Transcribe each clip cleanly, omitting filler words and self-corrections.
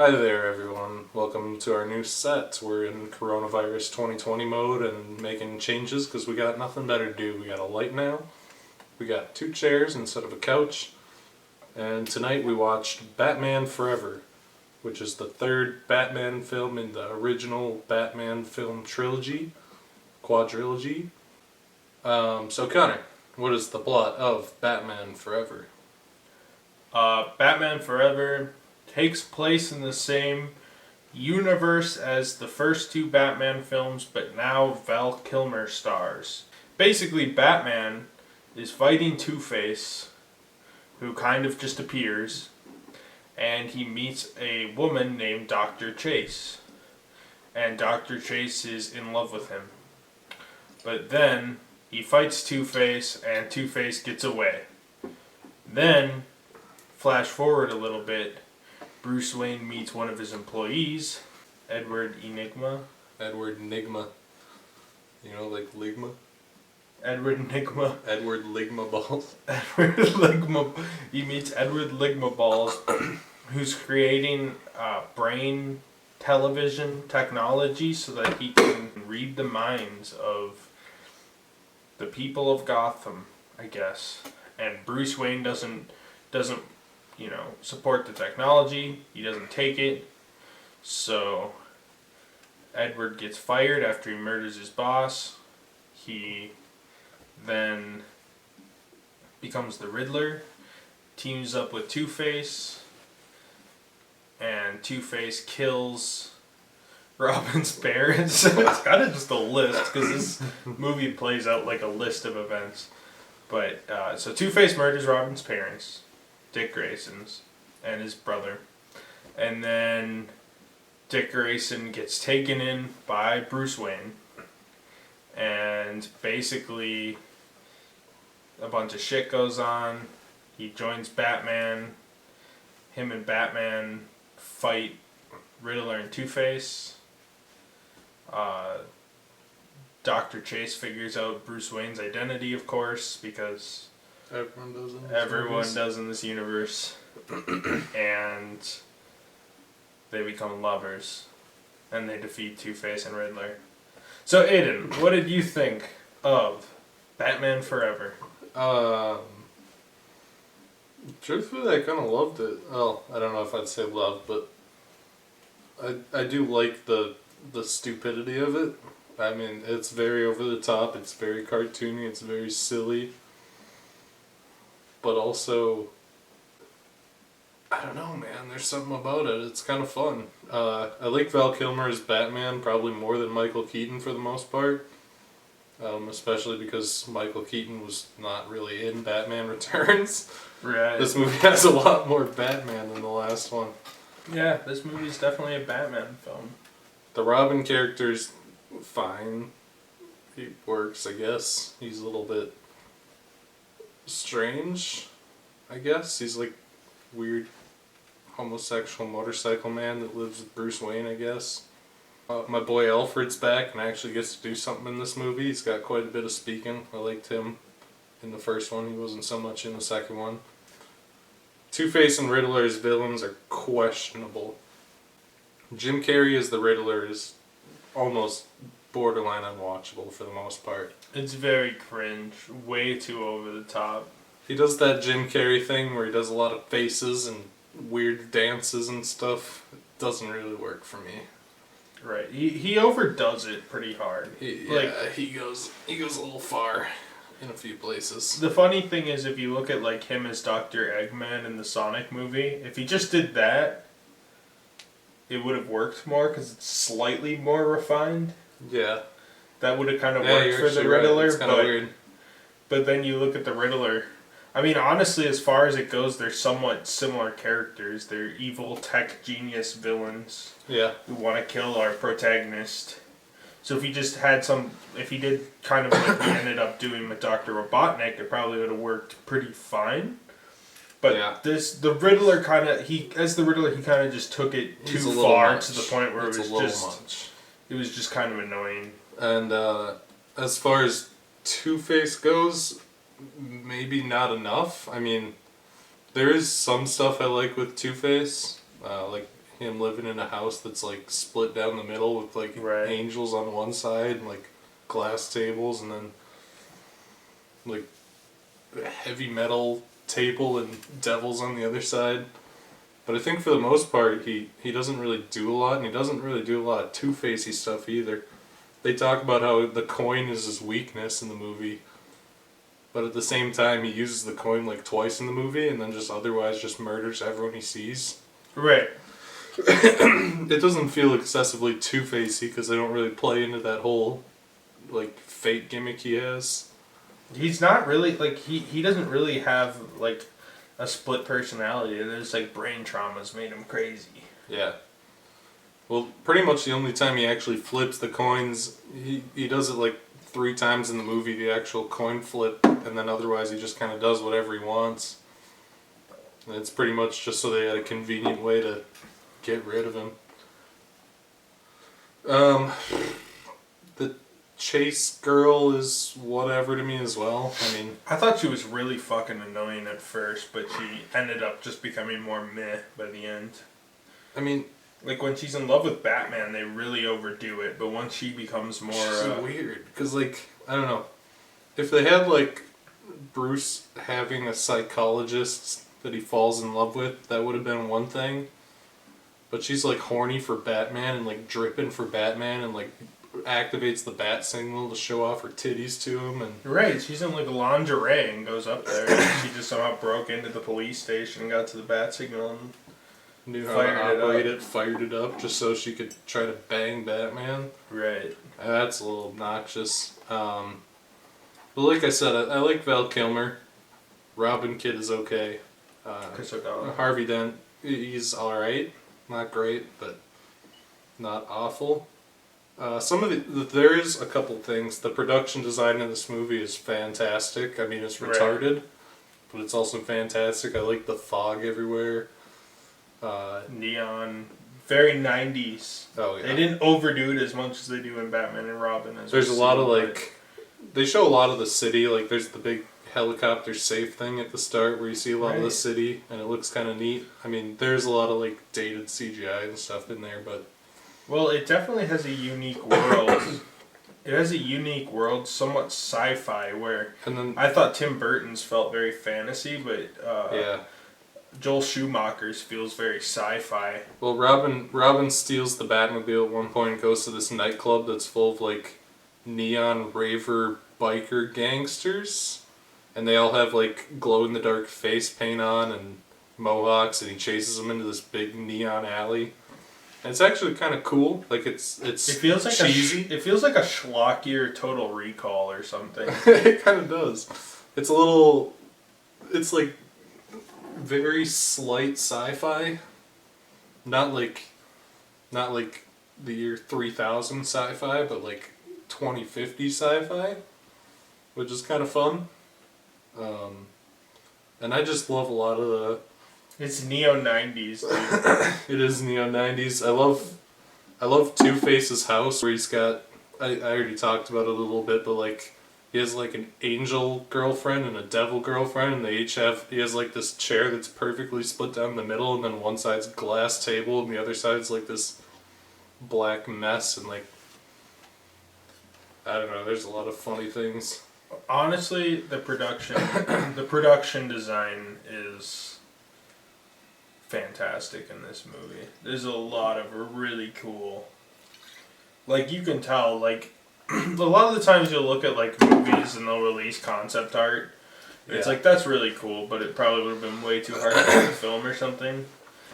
Hi there, everyone. Welcome to our new set. We're in coronavirus 2020 mode and making changes because we got nothing better to do. We got a light now. We got 2 chairs instead of a couch. And tonight we watched Batman Forever, which is the 3rd Batman film in the original Batman film quadrilogy. So Connor, what is the plot of Batman Forever? Batman Forever takes place in the same universe as the first 2 Batman films, but now Val Kilmer stars. Basically, Batman is fighting Two-Face, who kind of just appears, and he meets a woman named Dr. Chase. And Dr. Chase is in love with him. But then he fights Two-Face, and Two-Face gets away. Then, flash forward a little bit, Bruce Wayne meets one of his employees, Edward Enigma. Edward Nigma. You know, like Ligma? Edward Enigma. Edward Ligma Balls. Edward Ligma. He meets Edward Ligma Balls, who's creating brain television technology so that he can read the minds of the people of Gotham, I guess. And Bruce Wayne doesn't support the technology. He doesn't take it. So Edward gets fired after he murders his boss. He then becomes the Riddler, teams up with Two-Face, and Two-Face kills Robin's parents. It's kind of just a list, because this movie plays out like a list of events. But, so Two-Face murders Robin's parents, Dick Grayson's, and his brother. And then Dick Grayson gets taken in by Bruce Wayne. And basically, a bunch of shit goes on. He joins Batman. Him and Batman fight Riddler and Two-Face. Dr. Chase figures out Bruce Wayne's identity, of course, because Everyone does in this universe. And they become lovers. And they defeat Two-Face and Riddler. So, Aidan, what did you think of Batman Forever? Truthfully, I kind of loved it. Well, I don't know if I'd say loved, but I do like the stupidity of it. I mean, it's very over the top, it's very cartoony, it's very silly. But also, I don't know, man, there's something about it. It's kind of fun. I like Val Kilmer as Batman probably more than Michael Keaton for the most part. Especially because Michael Keaton was not really in Batman Returns. Right. This movie has a lot more Batman than the last one. Yeah, this movie is definitely a Batman film. The Robin character's fine. He works, I guess. He's a little bit strange, I guess. He's like weird homosexual motorcycle man that lives with Bruce Wayne, I guess. My boy Alfred's back and actually gets to do something in this movie. He's got quite a bit of speaking. I liked him in the first one. He wasn't so much in the second one. Two-Face and Riddler as villains are questionable. Jim Carrey as the Riddler is almost borderline unwatchable for the most part. It's very cringe, way too over the top. He does that Jim Carrey thing where he does a lot of faces and weird dances and stuff. It doesn't really work for me. Right, he overdoes it pretty hard. He goes a little far in a few places. The funny thing is, if you look at like him as Dr. Eggman in the Sonic movie, if he just did that, it would have worked more because it's slightly more refined. Yeah. That would have kind of worked for the Riddler, It's kind of weird. But then you look at the Riddler. I mean, honestly, as far as it goes, they're somewhat similar characters. They're evil, tech genius villains. Yeah. Who want to kill our protagonist. So if he just had if he did kind of like he ended up doing with Dr. Robotnik, it probably would have worked pretty fine. But yeah. The Riddler kind of, he kind of just took it too far to the point where it was just kind of annoying. And as far as Two-Face goes, maybe not enough. I mean, there is some stuff I like with Two-Face. Like him living in a house that's like split down the middle with like Right. angels on one side and like glass tables, and then like a heavy metal table and devils on the other side. But I think for the most part, he doesn't really do a lot, and he doesn't really do a lot of Two-Facey stuff either. They talk about how the coin is his weakness in the movie, but at the same time, he uses the coin like twice in the movie, and then just otherwise just murders everyone he sees. Right. It doesn't feel excessively Two-Facey because they don't really play into that whole like fake gimmick he has. He's not really like he doesn't really have like a split personality. There's like brain traumas made him crazy. Yeah. Well, pretty much the only time he actually flips the coins, he does it like 3 times in the movie, the actual coin flip, and then otherwise he just kind of does whatever he wants. And it's pretty much just so they had a convenient way to get rid of him. The chase girl is whatever to me as well. I mean, I thought she was really fucking annoying at first, but she ended up just becoming more meh by the end. I mean, like when she's in love with Batman, they really overdo it, but once she becomes more she's weird because like I don't know, if they had like Bruce having a psychologist that he falls in love with, that would have been one thing. But she's like horny for Batman and like dripping for Batman and like activates the bat signal to show off her titties to him, and right. She's in like lingerie and goes up there. And she just somehow broke into the police station and got to the bat signal and knew how to operate it, fired it up just so she could try to bang Batman. Right. That's a little obnoxious. But like I said, I like Val Kilmer. Robin Kidd is okay. Harvey Dent, he's alright. Not great, but not awful. Some of there is a couple things. The production design in this movie is fantastic. I mean, it's retarded, but it's also fantastic. I like the fog everywhere. Neon, very 90s. Oh yeah. They didn't overdo it as much as they do in Batman and Robin. There's a lot of like, they show a lot of the city. Like there's the big helicopter safe thing at the start where you see a lot of the city, and it looks kind of neat. I mean, there's a lot of like dated CGI and stuff in there, but well, it definitely has a unique world. It has a unique world, somewhat sci-fi, where and then I thought Tim Burton's felt very fantasy, but yeah. Joel Schumacher's feels very sci-fi. Well, Robin steals the Batmobile at one point and goes to this nightclub that's full of like neon raver biker gangsters, and they all have like glow in the dark face paint on and mohawks, and he chases them into this big neon alley. And it's actually kind of cool. Like it feels like cheesy. It feels like a schlockier Total Recall or something. It kind of does. It's a little. It's like very slight sci-fi. Not like the year 3000 sci-fi, but like 2050 sci-fi, which is kind of fun. And I just love a lot of the. It's neo 90s, dude. It is neo 90s. I love Two-Face's house where he's got. I already talked about it a little bit, but like he has like an angel girlfriend and a devil girlfriend, and they each have. He has like this chair that's perfectly split down the middle, and then one side's glass table, and the other side's like this black mess, and like I don't know. There's a lot of funny things. Honestly, the production design is fantastic in this movie. There's a lot of really cool. Like you can tell, like a lot of the times you'll look at like movies and they'll release concept art. It's like that's really cool, but it probably would have been way too hard to make a film or something.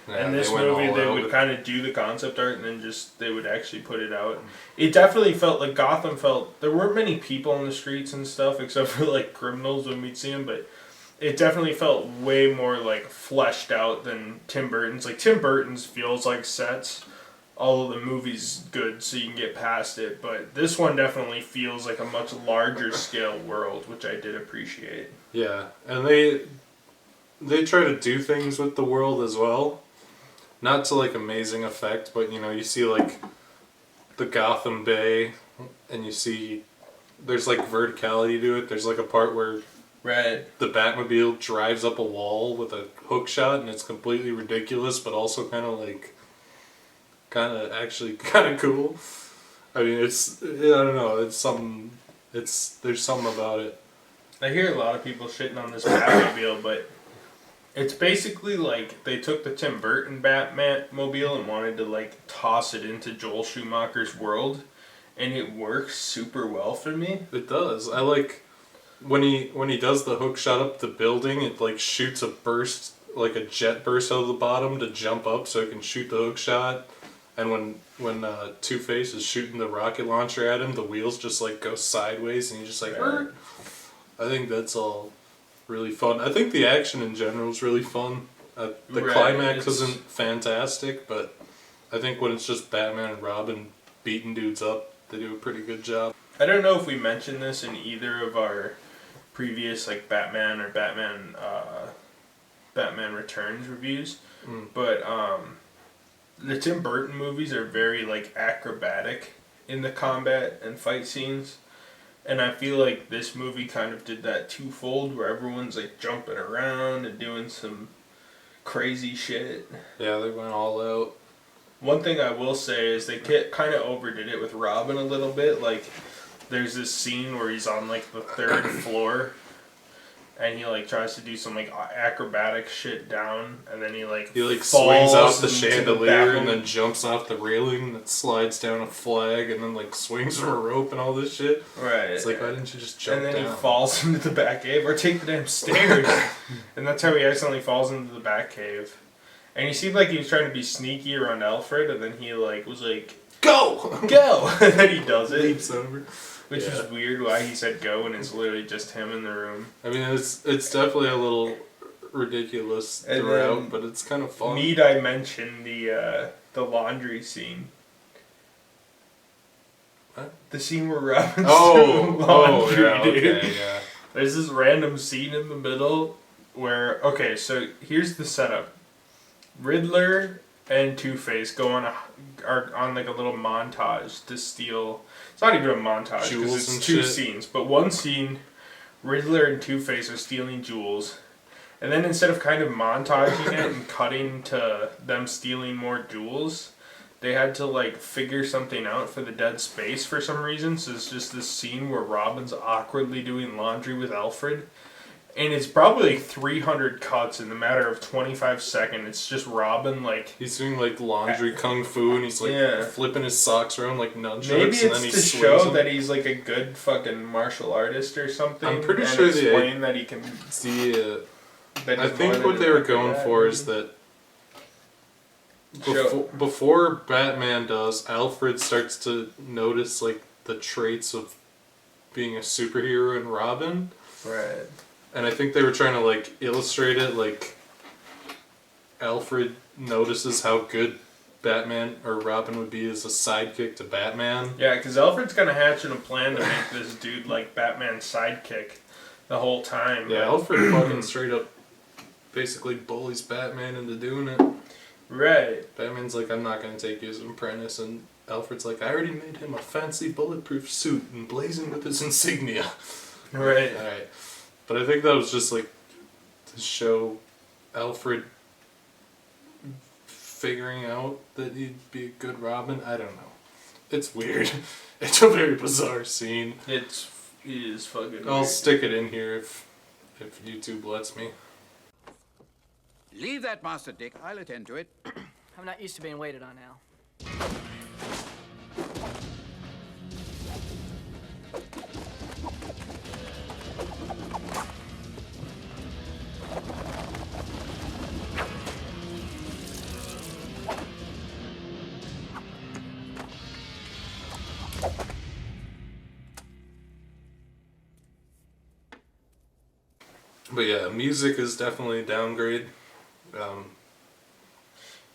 Yeah, and this movie, they would kind of do the concept art and then just they would actually put it out. It definitely felt like Gotham felt. There weren't many people on the streets and stuff except for like criminals when we'd see them, but it definitely felt way more like fleshed out than Tim Burton's. Like Tim Burton's feels like sets. All of the movie's good, so you can get past it. But this one definitely feels like a much larger scale world, which I did appreciate. Yeah, and they try to do things with the world as well. Not to like amazing effect, but you know, you see like the Gotham Bay, and you see there's like verticality to it. There's like a part where the Batmobile drives up a wall with a hook shot, and it's completely ridiculous, but also kind of like actually kind of cool. I mean, I don't know, there's something about it. I hear a lot of people shitting on this Batmobile, but it's basically like they took the Tim Burton Batmobile and wanted to like toss it into Joel Schumacher's world, and it works super well for me. It does. I like when he does the hook shot up the building. It like shoots a burst, like a jet burst out of the bottom to jump up so it can shoot the hook shot. And when Two-Face is shooting the rocket launcher at him, the wheels just like go sideways, and he's just like, "Hurt." I think that's all really fun. I think the action in general is really fun. The climax isn't fantastic, but I think when it's just Batman and Robin beating dudes up, they do a pretty good job. I don't know if we mentioned this in either of our previous like Batman or Batman Returns reviews, but the Tim Burton movies are very like acrobatic in the combat and fight scenes. And I feel like this movie kind of did that twofold, where everyone's like jumping around and doing some crazy shit. Yeah, they went all out. One thing I will say is they kind of overdid it with Robin a little bit. Like, there's this scene where he's on like the 3rd floor, and he like tries to do some like acrobatic shit down, and then he like swings off the chandelier and then jumps off the railing that slides down a flag and then like swings from a rope and all this shit. Right. It's like, why didn't you just jump down? And then he falls into the Batcave, or take the damn stairs. And that's how he accidentally falls into the Batcave. And he seemed like he was trying to be sneaky around Alfred, and then he like was like, "Go! Go!" And then he does it. Leaps over. Which is weird why he said go and it's literally just him in the room. I mean, it's definitely a little ridiculous throughout, but it's kind of fun. Need I mention the laundry scene? What? The scene where Robin's doing laundry, dude. Okay, yeah. There's this random scene in the middle where, okay, so here's the setup. Riddler and Two-Face are on like a little montage to steal. It's not even a montage because it's two scenes, but one scene, Riddler and Two-Face are stealing jewels, and then instead of kind of montaging it and cutting to them stealing more jewels, they had to like figure something out for the dead space for some reason. So it's just this scene where Robin's awkwardly doing laundry with Alfred. And it's probably like 300 cuts in the matter of 25 seconds. It's just Robin like... He's doing like laundry kung fu and he's like flipping his socks around like nunchucks. Maybe and then he it's to show that he's like a good fucking martial artist or something. I'm pretty sure explain that he can... I think what they were going for is that before Batman does, Alfred starts to notice like the traits of being a superhero in Robin. Right. And I think they were trying to like illustrate it like Alfred notices how good Batman or Robin would be as a sidekick to Batman. Yeah, because Alfred's kind of hatching a plan to make this dude like Batman's sidekick the whole time. Yeah, Alfred fucking straight up basically bullies Batman into doing it. Right. Batman's like, I'm not going to take you as an apprentice, and Alfred's like, I already made him a fancy bulletproof suit and blazing with his insignia. Right. Alright. But I think that was just like to show Alfred figuring out that he'd be a good Robin. I don't know. It's weird. It's a very bizarre scene. It is fucking weird. I'll stick it in here if YouTube lets me. Leave that, Master Dick. I'll attend to it. I'm not used to being waited on now. But yeah, music is definitely a downgrade.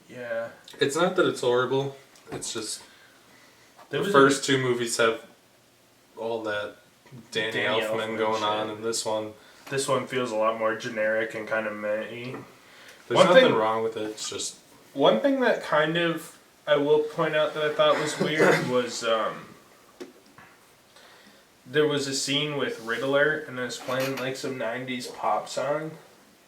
Yeah. It's not that it's horrible. It's just the was first two movies have all that Danny Elfman going on, and this one feels a lot more generic and kind of meh-y. There's nothing wrong with it. It's just one thing that kind of I will point out that I thought was weird was there was a scene with Riddler and it was playing like some 90s pop song.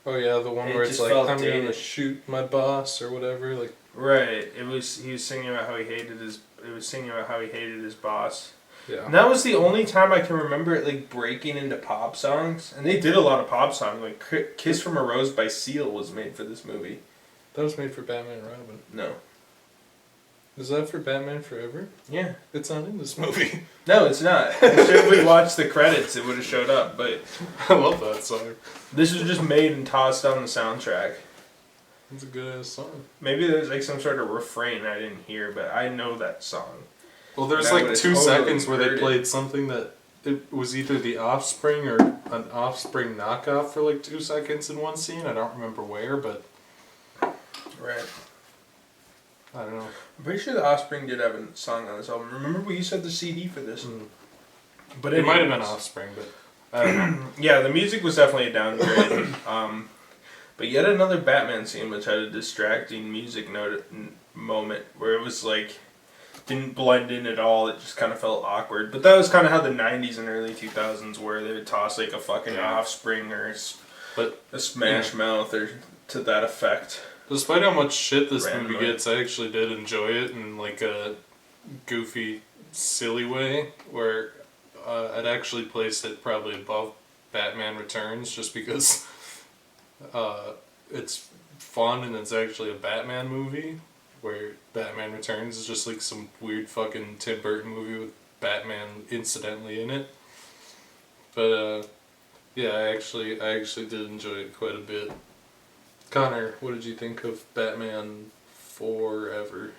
oh yeah, the one where it's like, I'm gonna shoot my boss or whatever. Like Right. He was singing about how he hated his. It was singing about how he hated his boss. Yeah. And that was the only time I can remember it like breaking into pop songs, and they did a lot of pop songs. Like "Kiss from a Rose" by Seal was made for this movie. That was made for Batman and Robin. No. Is that for Batman Forever? Yeah. It's not in this movie. No, it's not. If we watched the credits, it would have showed up. But I love that song. this was just made and tossed on the soundtrack. It's a good ass song. Maybe there's like some sort of refrain I didn't hear, but I know that song. Well, there's And I like would've 2 totally seconds where they heard it. played something that it was either the Offspring or an Offspring knockoff for like 2 seconds in one scene. I don't remember where, but Right. I don't know. I'm pretty sure the Offspring did have a song on this album. Remember we used to have the CD for this? But It might have been anyways. Offspring, but I don't know. Yeah, the music was definitely a downgrade. But yet another Batman scene which had a distracting music moment where it was like didn't blend in at all. It just kind of felt awkward. But that was kind of how the 90s and early 2000s were. They would toss like a fucking Offspring or But a Smash Mouth or to that effect. despite how much shit this Randomly. movie gets, I actually did enjoy it in like a goofy, silly way where I'd actually place it probably above Batman Returns just because it's fun and it's actually a Batman movie, where Batman Returns is just like some weird fucking Tim Burton movie with Batman incidentally in it. But yeah, I actually did enjoy it quite a bit. Connor, what did you think of Batman Forever?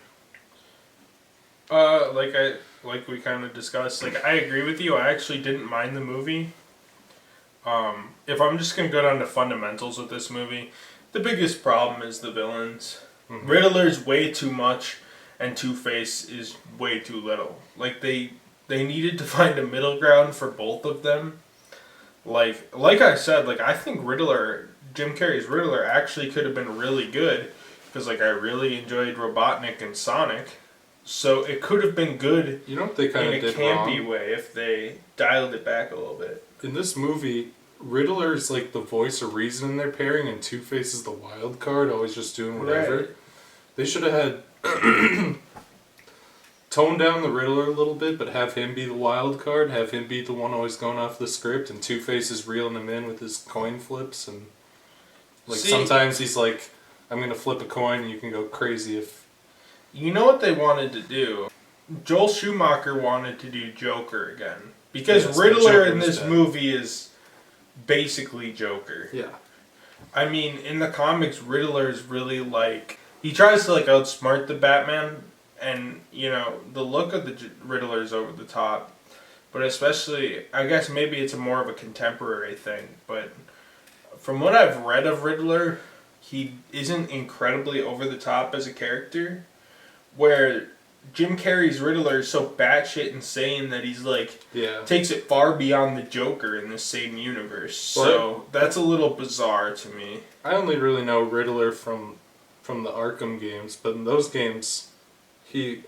Like we kind of discussed, like I agree with you. I actually didn't mind the movie. If I'm just gonna go down to fundamentals with this movie, the biggest problem is the villains. Mhm. Riddler's way too much, and Two-Face is way too little. Like they needed to find a middle ground for both of them. Like I said, like I think Jim Carrey's Riddler actually could have been really good, because like I really enjoyed Robotnik and Sonic. So it could have been good You know what they kind in of a did campy wrong? way if they dialed it back a little bit. In this movie, Riddler's like the voice of reason in their pairing, and Two-Face is the wild card, always just doing whatever. Right. They should have had tone down the Riddler a little bit, but have him be the wild card, have him be the one always going off the script, and Two-Face is reeling him in with his coin flips, and like See- sometimes he's like, I'm gonna flip a coin and you can go crazy if... You know what they wanted to do? Joel Schumacher wanted to do Joker again. Because Yes, but Riddler Joker in was this dead. movie is basically Joker. Yeah. I mean, in the comics, Riddler is really like... He tries to like outsmart the Batman, and, you know, the look of the Riddler is over the top. But especially, I guess maybe it's more of a contemporary thing, but from what I've read of Riddler, he isn't incredibly over the top as a character. Where Jim Carrey's Riddler is so batshit insane that he's like Yeah. takes it far beyond the Joker in the same universe. So that's a little bizarre to me. I only really know Riddler from the Arkham games, but in those games, he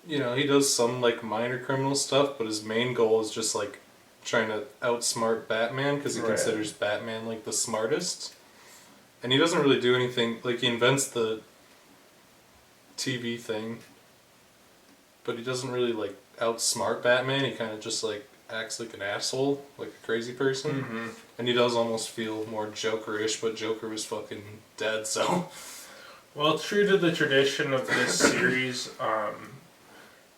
does some like minor criminal stuff, but his main goal is just like trying to outsmart Batman because he Right. considers Batman like the smartest, and he doesn't really do anything. Like he invents the TV thing, but he doesn't really like outsmart Batman. He kind of just like acts like an asshole, like a crazy person. Mm-hmm. And he does almost feel more Joker-ish, but Joker was fucking dead, so... Well, true to the tradition of this series,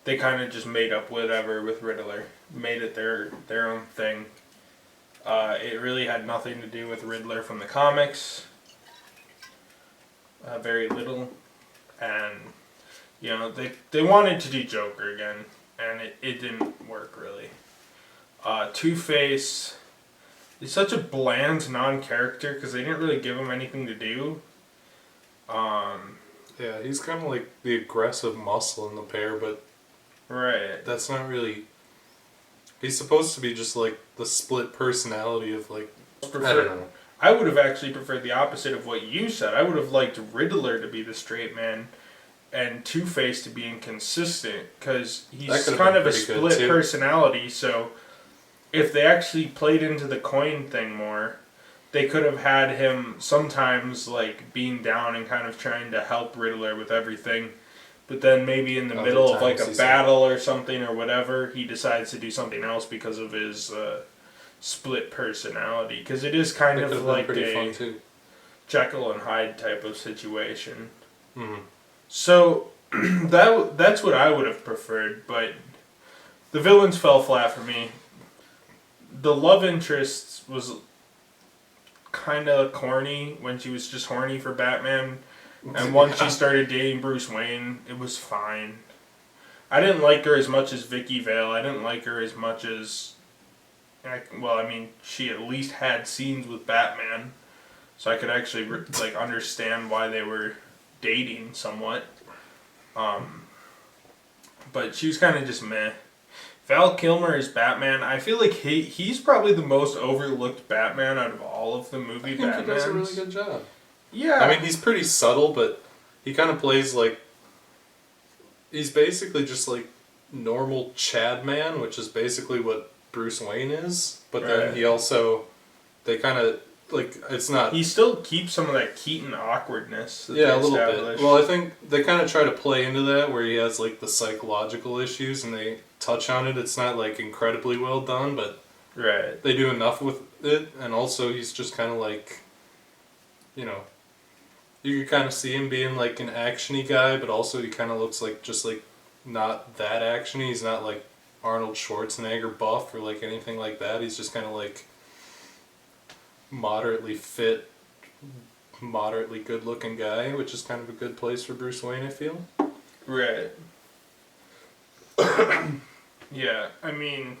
they kind of just made up whatever with Riddler. Made it their own thing. It really had nothing to do with Riddler from the comics. Very little. And, you know, they wanted to do Joker again, and it didn't work, really. Two-Face is such a bland non-character because they didn't really give him anything to do. Yeah, he's kind of like the aggressive muscle in the pair, but Right. that's not really... He's supposed to be just like the split personality of like... I don't know. I would have actually preferred the opposite of what you said. I would have liked Riddler to be the straight man and Two-Face to be inconsistent, because That he's could have kind been of a pretty good, split too. personality, so if they actually played into the coin thing more, they could have had him sometimes like being down and kind of trying to help Riddler with everything, but then maybe in the Other middle of like times a he's battle or something or whatever, he decides to do something else because of his split personality. Because it is kind It of could have been like pretty a fun too. Jekyll and Hyde type of situation. Mm-hmm. So that's what I would have preferred, but the villains fell flat for me. The love interest was kind of corny when she was just horny for Batman, and once she started dating Bruce Wayne, it was fine. I didn't like her as much as Vicky Vale. I didn't like her as much as, she at least had scenes with Batman, so I could actually like understand why they were dating somewhat. But she was kind of just meh. Val Kilmer is Batman. I feel like he's probably the most overlooked Batman out of all of the movie Batmans. I think he does a really good job. Yeah. I mean, he's pretty subtle, but he kind of plays like... He's basically just like normal Chad Man, which is basically what Bruce Wayne is. But then Right. he also... They kind of... Like, it's not... He still keeps some of that Keaton awkwardness that Yeah, they a little established. bit. Well, I think they kind of try to play into that, where he has like the psychological issues, and they touch on it. It's not like incredibly well done, but Right. they do enough with it. And also, he's just kind of like, you know, you can kind of see him being like an actiony guy, but also he kind of looks like just like not that actiony. He's not like Arnold Schwarzenegger buff or like anything like that. He's just kind of like moderately fit, moderately good looking guy, which is kind of a good place for Bruce Wayne, I feel. Right. Yeah, I mean,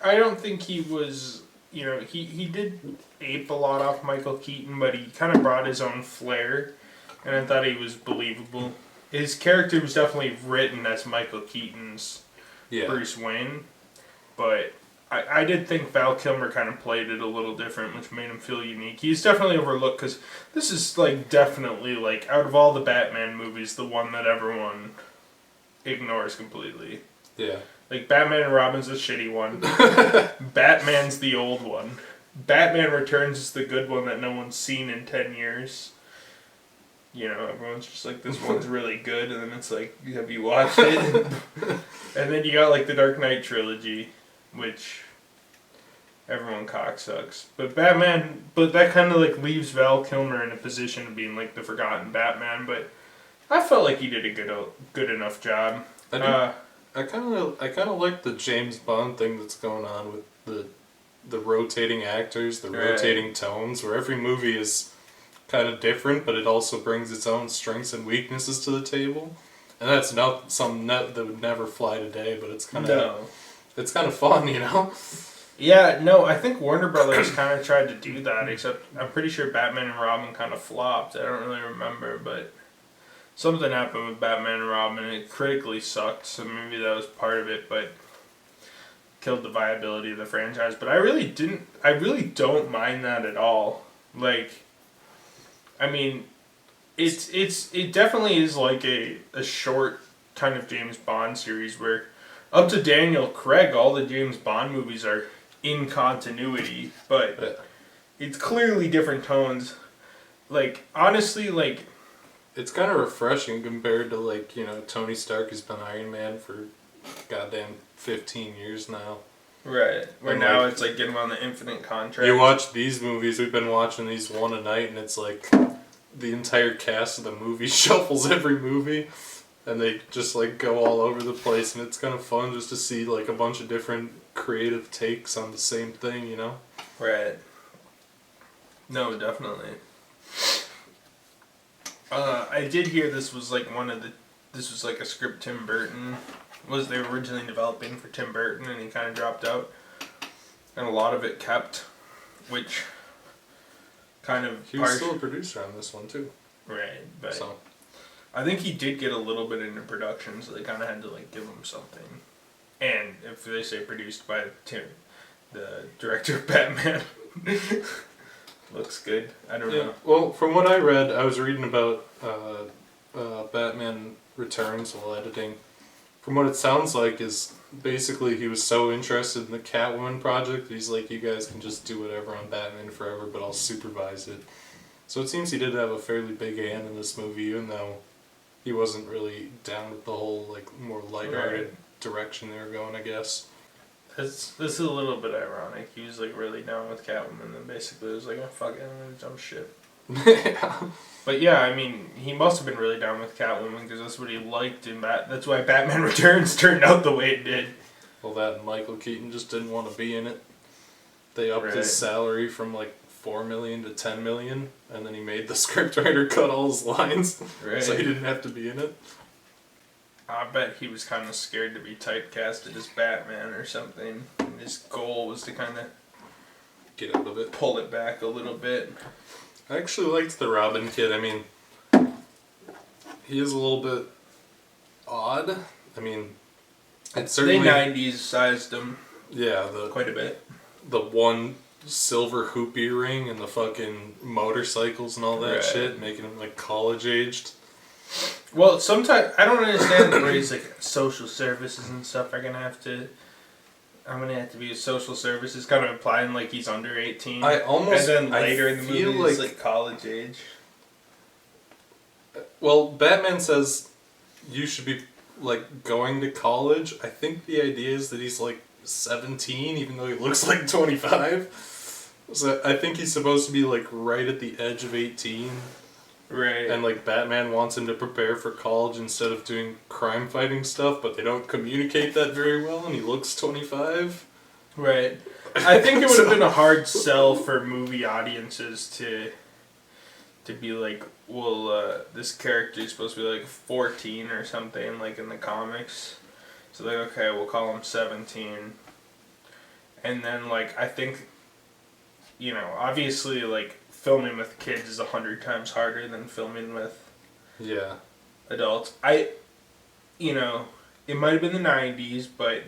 I don't think he was, he did ape a lot off Michael Keaton, but he kind of brought his own flair, and I thought he was believable. His character was definitely written as Michael Keaton's Bruce Wayne, but I did think Val Kilmer kind of played it a little different, which made him feel unique. He's definitely overlooked, because this is, like, definitely, like, out of all the Batman movies, the one that everyone ignores completely. Yeah. Like, Batman and Robin's the shitty one. Batman's the old one. Batman Returns is the good one that no one's seen in 10 years. Everyone's just like, this one's really good, and then it's like, have you watched it? And then you got, like, the Dark Knight trilogy, which everyone cocksucks. But that kind of, like, leaves Val Kilmer in a position of being, like, the forgotten Batman, but I felt like he did a good enough job. I kind of like the James Bond thing that's going on with the rotating actors, the rotating tones, where every movie is kind of different, but it also brings its own strengths and weaknesses to the table. And that's not something that would never fly today, but it's kind of fun, Yeah, no, I think Warner Brothers kind of tried to do that, except I'm pretty sure Batman and Robin kind of flopped. I don't really remember, but something happened with Batman and Robin, and it critically sucked, so maybe that was part of it, but killed the viability of the franchise. But I really don't mind that at all. Like, I mean, it definitely is like a short kind of James Bond series where up to Daniel Craig, all the James Bond movies are in continuity, but it's clearly different tones. Like, honestly, like, it's kind of refreshing compared to, like, Tony Stark has been Iron Man for goddamn 15 years now. Right. Where And, now like, it's like getting on the infinite contract. You watch these movies, we've been watching these one a night, and it's like the entire cast of the movie shuffles every movie, and they just like go all over the place, and it's kind of fun just to see like a bunch of different creative takes on the same thing, Right. No, definitely. I did hear this was like this was like a script Tim Burton was they were originally developing for Tim Burton, and he kind of dropped out, and a lot of it kept, which kind of he was still a producer on this one too. Right, but So I think he did get a little bit into production, so they kind of had to like give him something. And if they say produced by Tim, the director of Batman, looks good. I don't know. Well, from what I read, I was reading about Batman Returns while editing from what it sounds like, is basically he was so interested in the Catwoman project, he's like, you guys can just do whatever on Batman Forever, but I'll supervise it. So it seems he did have a fairly big hand in this movie, even though he wasn't really down with the whole, like, more lighthearted direction they were going, I guess. This is a little bit ironic. He was like really down with Catwoman, and basically was like, oh, fuck it, I'm gonna jump ship. Yeah. But yeah, I mean, he must have been really down with Catwoman because that's what he liked in That's why Batman Returns turned out the way it did. Well, that and Michael Keaton just didn't want to be in it. They upped his salary from like $4 million to $10 million, and then he made the scriptwriter cut all his lines, so he didn't have to be in it. I bet he was kind of scared to be typecasted as Batman or something. And his goal was to kind of get out of it, pull it back a little bit. I actually liked the Robin kid. I mean, he is a little bit odd. I mean, it's certainly... They 90s sized him. Yeah, quite a bit. The one silver hoop earring and the fucking motorcycles and all that shit, making him like college aged. Well, sometimes I don't understand the ways like social services and stuff are gonna have to. I'm gonna have to be a social services, kind of implying like he's under 18. And then later in the movie, he's like college age. Well, Batman says you should be like going to college. I think the idea is that he's like 17, even though he looks like 25. So I think he's supposed to be like right at the edge of 18. Right. And like Batman wants him to prepare for college instead of doing crime fighting stuff, but they don't communicate that very well, and he looks 25. Right. I think it would have been a hard sell for movie audiences to be like, well, this character is supposed to be like 14 or something, like in the comics. So like, okay, we'll call him 17. And then like, I think, you know, obviously like, filming with kids is 100 times harder than filming with adults. You know, it might have been the 90s, but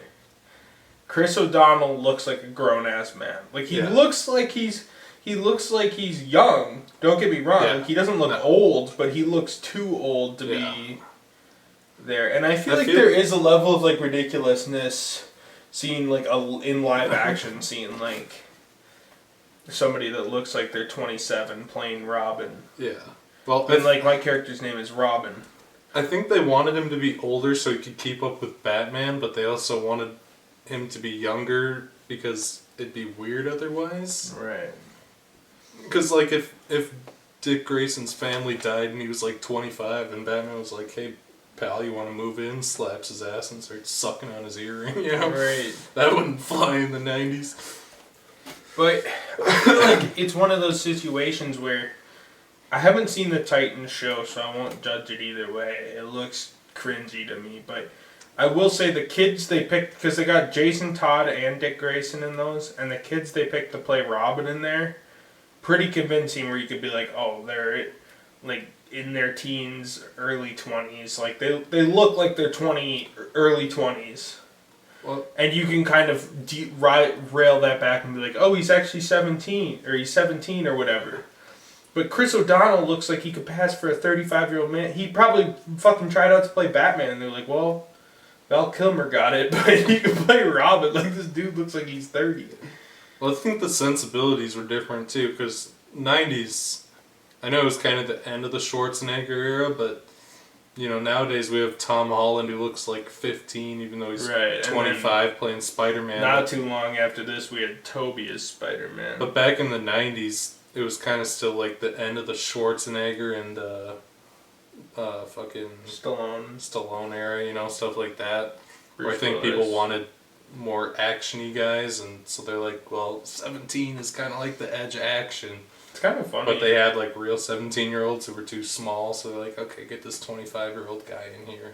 Chris O'Donnell looks like a grown-ass man. Like, he looks like he's young. Don't get me wrong. Yeah. He doesn't look old, but he looks too old to be there. And I feel like there is a level of, like, ridiculousness seeing, like, in live action, seeing, like, somebody that looks like they're 27 playing Robin. Yeah. Well, and like my character's name is Robin. I think they wanted him to be older so he could keep up with Batman, but they also wanted him to be younger because it'd be weird otherwise. Right. Because like if Dick Grayson's family died and he was like 25 and Batman was like, "Hey, pal, you want to move in?" slaps his ass and starts sucking on his earring, you know? Right. That wouldn't fly in the 90s. But I feel like it's one of those situations where I haven't seen the Titans show, so I won't judge it either way. It looks cringy to me, but I will say the kids they picked, because they got Jason Todd and Dick Grayson in those, and the kids they picked to play Robin in there, pretty convincing where you could be like, oh, they're like in their teens, early 20s. Like they look like they're early 20s. Well, and you can kind of rail that back and be like, oh, he's actually 17, or he's 17 or whatever. But Chris O'Donnell looks like he could pass for a 35-year-old man. He probably fucking tried out to play Batman, and they're like, well, Val Kilmer got it, but he could play Robin. Like, this dude looks like he's 30. Well, I think the sensibilities were different, too, because 90s, I know it was kind of the end of the Schwarzenegger era, but... You know, nowadays we have Tom Holland who looks like 15, even though he's 25 playing Spider-Man. Not too long after this, we had Toby as Spider-Man. But back in the 90s, it was kind of still like the end of the Schwarzenegger and fucking Stallone era, you know, stuff like that. Where I think people wanted more action-y guys, and so they're like, well, 17 is kind of like the edge of action. It's kind of funny. But they had like real 17-year-olds who were too small, so they're like, okay, get this 25-year-old guy in here.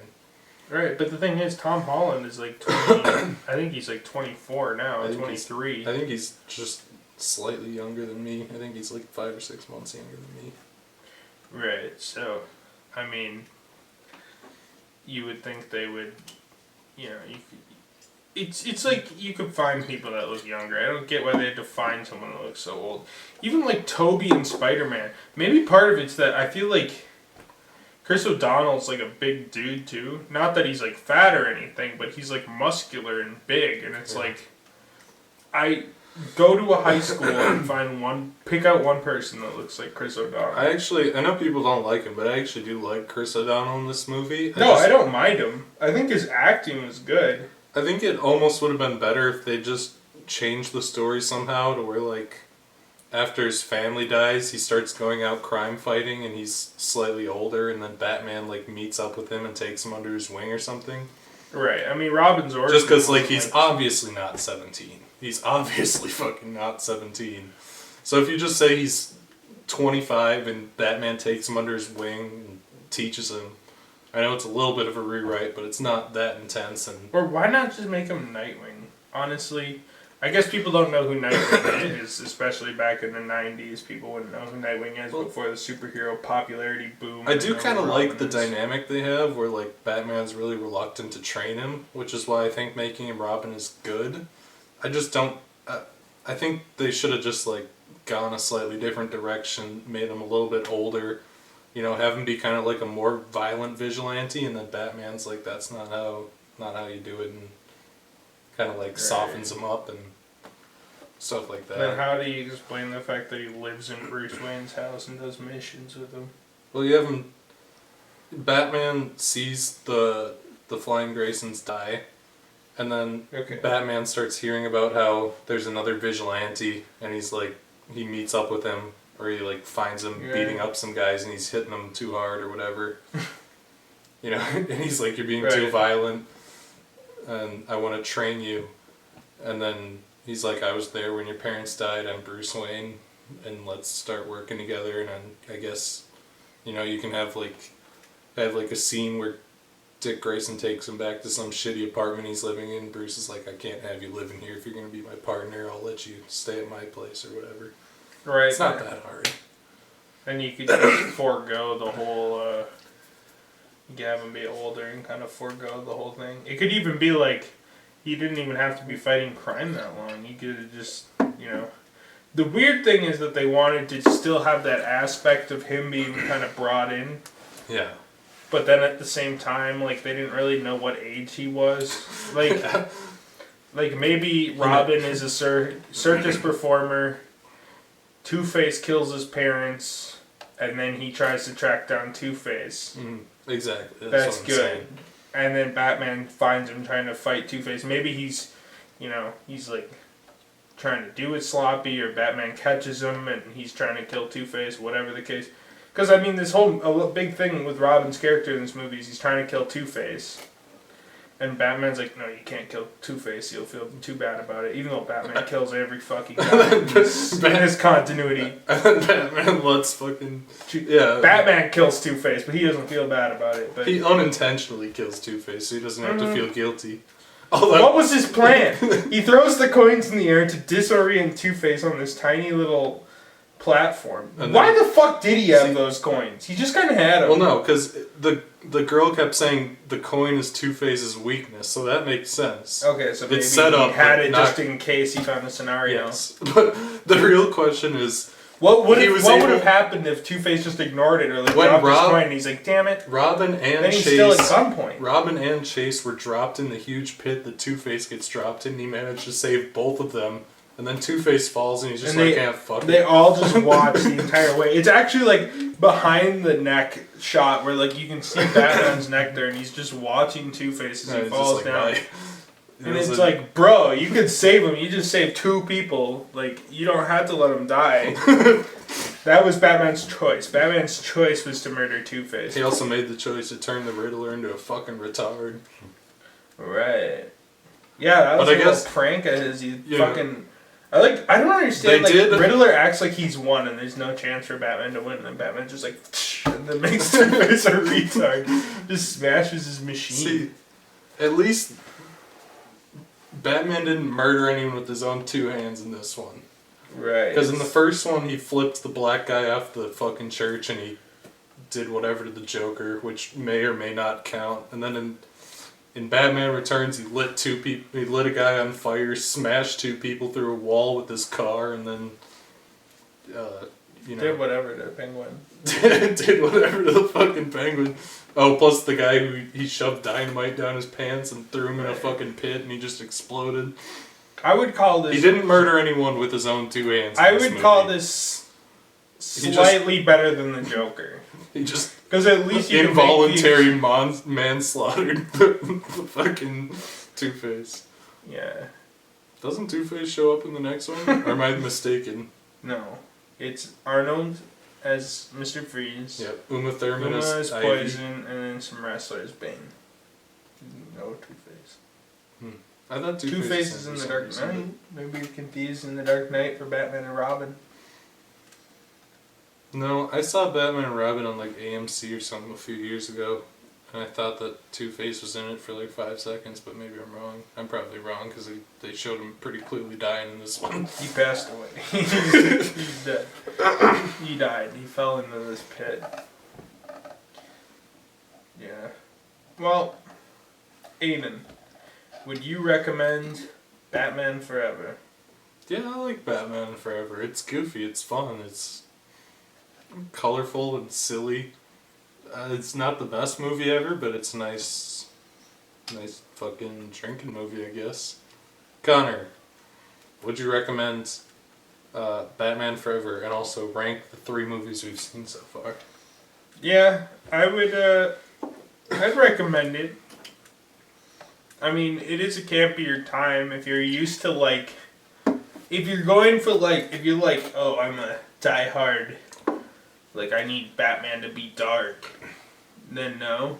Right, but the thing is, Tom Holland is like 20, I think he's like 24 now, 23. I think he's just slightly younger than me. I think he's like 5 or 6 months younger than me. Right, so, I mean, you would think they would, you know, it's like you could find people that look younger. I don't get why they had to find someone that looks so old. Even like Toby and Spider-Man. Maybe part of it's that I feel like Chris O'Donnell's like a big dude too. Not that he's like fat or anything, but he's like muscular and big, and it's like, I go to a high school and pick out one person that looks like Chris O'Donnell. I know people don't like him, but I actually do like Chris O'Donnell in this movie. I don't mind him. I think his acting was good. I think it almost would have been better if they just changed the story somehow to where, like, after his family dies, he starts going out crime fighting and he's slightly older, and then Batman, like, meets up with him and takes him under his wing or something. Right. I mean, Robin's origin... Just because, like, he's obviously not 17. He's obviously fucking not 17. So if you just say he's 25 and Batman takes him under his wing and teaches him... I know it's a little bit of a rewrite, but it's not that intense. Or why not just make him Nightwing? Honestly, I guess people don't know who Nightwing is, especially back in the 90s. People wouldn't know who Nightwing is before the superhero popularity boom. I do kind of like the dynamic they have where, like, Batman's really reluctant to train him, which is why I think making him Robin is good. I just don't... I think they should have just, like, gone a slightly different direction, made him a little bit older, you know, have him be kind of like a more violent vigilante, and then Batman's like, that's not how you do it, and kind of like softens him up and stuff like that. Then how do you explain the fact that he lives in Bruce Wayne's house and does missions with him? Well, you have him... Batman sees the Flying Graysons die, and then Batman starts hearing about how there's another vigilante, and he's like, he meets up with him, or he, like, finds him beating up some guys and he's hitting them too hard or whatever. You know, and he's like, you're being too violent and I want to train you. And then he's like, I was there when your parents died, I'm Bruce Wayne, and let's start working together. And then I guess, you know, you can have a scene where Dick Grayson takes him back to some shitty apartment he's living in. Bruce is like, I can't have you living here. If you're going to be my partner, I'll let you stay at my place or whatever. Right. It's not that hard. And you could just forego the whole, you could have him be older and kind of forego the whole thing. It could even be like, he didn't even have to be fighting crime that long. He could have just, you know. The weird thing is that they wanted to still have that aspect of him being kind of brought in. Yeah. But then at the same time, like, they didn't really know what age he was. Like, like maybe Robin is a circus performer, Two-Face kills his parents, and then he tries to track down Two-Face. Exactly. That's good. Saying. And then Batman finds him trying to fight Two-Face. Maybe he's, you know, he's like trying to do it sloppy, or Batman catches him and he's trying to kill Two-Face, whatever the case. Because, I mean, this whole big thing with Robin's character in this movie is he's trying to kill Two-Face. And Batman's like, no, you can't kill Two-Face. You'll feel too bad about it. Even though Batman kills every fucking guy in his continuity. And then Batman lets fucking... Yeah. Batman kills Two-Face, but he doesn't feel bad about it. But he unintentionally kills Two-Face, so he doesn't have to feel guilty. What was his plan? He throws the coins in the air to disorient Two-Face on this tiny little platform. Why the fuck did he have those coins? He just kind of had them. Well, no, because the girl kept saying the coin is Two-Face's weakness, so that makes sense. Okay, so maybe set up, he had it just in case he found a scenario. Yes, but the real question is... What would have happened if Two-Face just ignored it or like dropped his coin and he's like, damn it. Robin and then he's Chase... still at gunpoint. Robin and Chase were dropped in the huge pit that Two-Face gets dropped in, and he managed to save both of them. And then Two-Face falls and he's just fuck it. They all just watch the entire way. It's actually like behind the neck shot where like you can see Batman's neck there and he's just watching Two-Face as he falls down. And it's like, bro, you could save him. You just saved two people. Like, you don't have to let him die. That was Batman's choice. Batman's choice was to murder Two-Face. He also made the choice to turn the Riddler into a fucking retard. Right. Yeah, that was a little prank at his fucking... I don't understand, Riddler acts like he's won and there's no chance for Batman to win, and then Batman just like, and then makes Two-Face a retard. Just smashes his machine. See, at least Batman didn't murder anyone with his own two hands in this one. Right. Because in the first one, he flipped the black guy off the fucking church and he did whatever to the Joker, which may or may not count. And then in Batman Returns, he lit a guy on fire, smashed two people through a wall with his car, and then, did whatever to Penguin. did whatever to the fucking Penguin. Oh, plus the guy who he shoved dynamite down his pants and threw him in a fucking pit and he just exploded. I would call this... He didn't murder anyone with his own two hands. I would call this slightly better than the Joker. He just... Because at least you involuntary manslaughtered the fucking Two-Face. Yeah. Doesn't Two-Face show up in the next one? Or am I mistaken? No. It's Arnold as Mr. Freeze. Yep. Uma Thurman as Ivy. Poison, and then some wrestlers Bane. No Two-Face. I thought Two-Face Two-Face is in the Dark Knight. Maybe you're confused in the Dark Knight for Batman and Robin. No, I saw Batman and Robin on like AMC or something a few years ago, and I thought that Two-Face was in it for like 5 seconds, but maybe I'm wrong. I'm probably wrong because they showed him pretty clearly dying in this one. He passed away. He's dead. He died. He fell into this pit. Yeah. Well, Aidan, would you recommend Batman Forever? Yeah, I like Batman Forever. It's goofy, it's fun, it's colorful and silly. It's not the best movie ever, but it's nice fucking drinking movie, I guess. Connor, would you recommend Batman Forever and also rank the 3 movies we've seen so far? Yeah, I would, I'd recommend it. I mean, it is a campier time if you're used to, like, if you're going for, like, if you're like, oh, I'm a diehard, like, I need Batman to be dark, then no.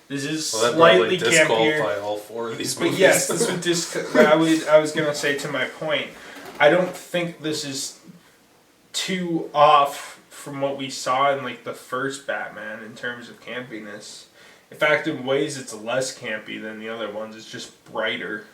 This is slightly campier. Disqualify all 4 of these movies. But yes, this would I was going to say to my point, I don't think this is too off from what we saw in, like, the first Batman in terms of campiness. In fact, in ways it's less campy than the other ones. It's just brighter.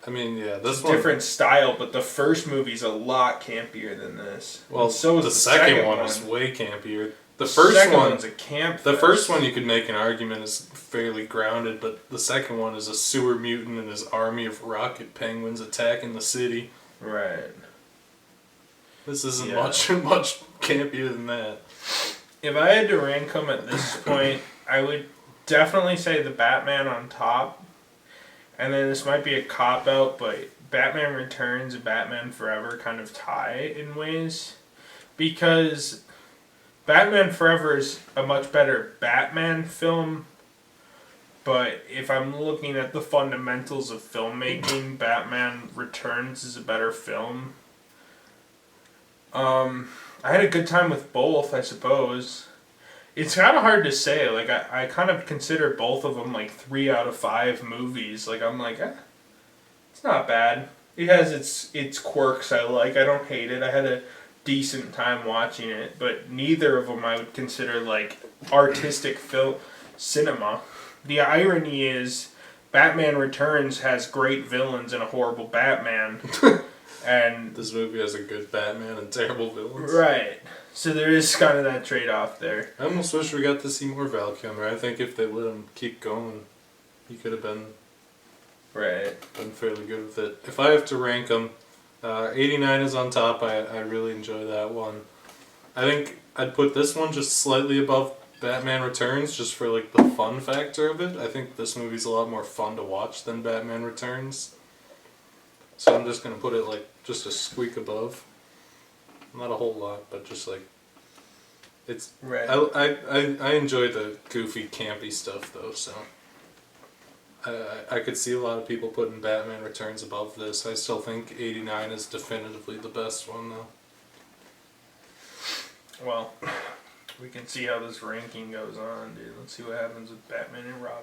I mean, yeah, this one different style, but the first movie's a lot campier than this. Well, and so is the second one is way campier. The first second one, one's a camp. The first one you could make an argument is fairly grounded, but the second one is a sewer mutant and his army of rocket penguins attacking the city. Right. This isn't much campier than that. If I had to rank them at this point, I would definitely say the Batman on top. And then this might be a cop-out, but Batman Returns and Batman Forever kind of tie in ways. Because Batman Forever is a much better Batman film, but if I'm looking at the fundamentals of filmmaking, Batman Returns is a better film. I had a good time with both, I suppose. It's kind of hard to say. Like, I kind of consider both of them, like, 3 out of 5 movies. Like, I'm like, it's not bad. It has its quirks I like. I don't hate it. I had a decent time watching it, but neither of them I would consider, like, artistic cinema. The irony is Batman Returns has great villains and a horrible Batman. And this movie has a good Batman and terrible villains. Right. So there is kind of that trade-off there. I almost wish we got to see more Val Kilmer. I think if they let him keep going, he could have been fairly good with it. If I have to rank them, 89 is on top. I really enjoy that one. I think I'd put this one just slightly above Batman Returns, just for, like, the fun factor of it. I think this movie's a lot more fun to watch than Batman Returns. So I'm just going to put it, like, just a squeak above. Not a whole lot, but just, like, it's... Right. I enjoy the goofy, campy stuff, though, so... I could see a lot of people putting Batman Returns above this. I still think 89 is definitively the best one, though. Well, we can see how this ranking goes on, dude. Let's see what happens with Batman and Robin.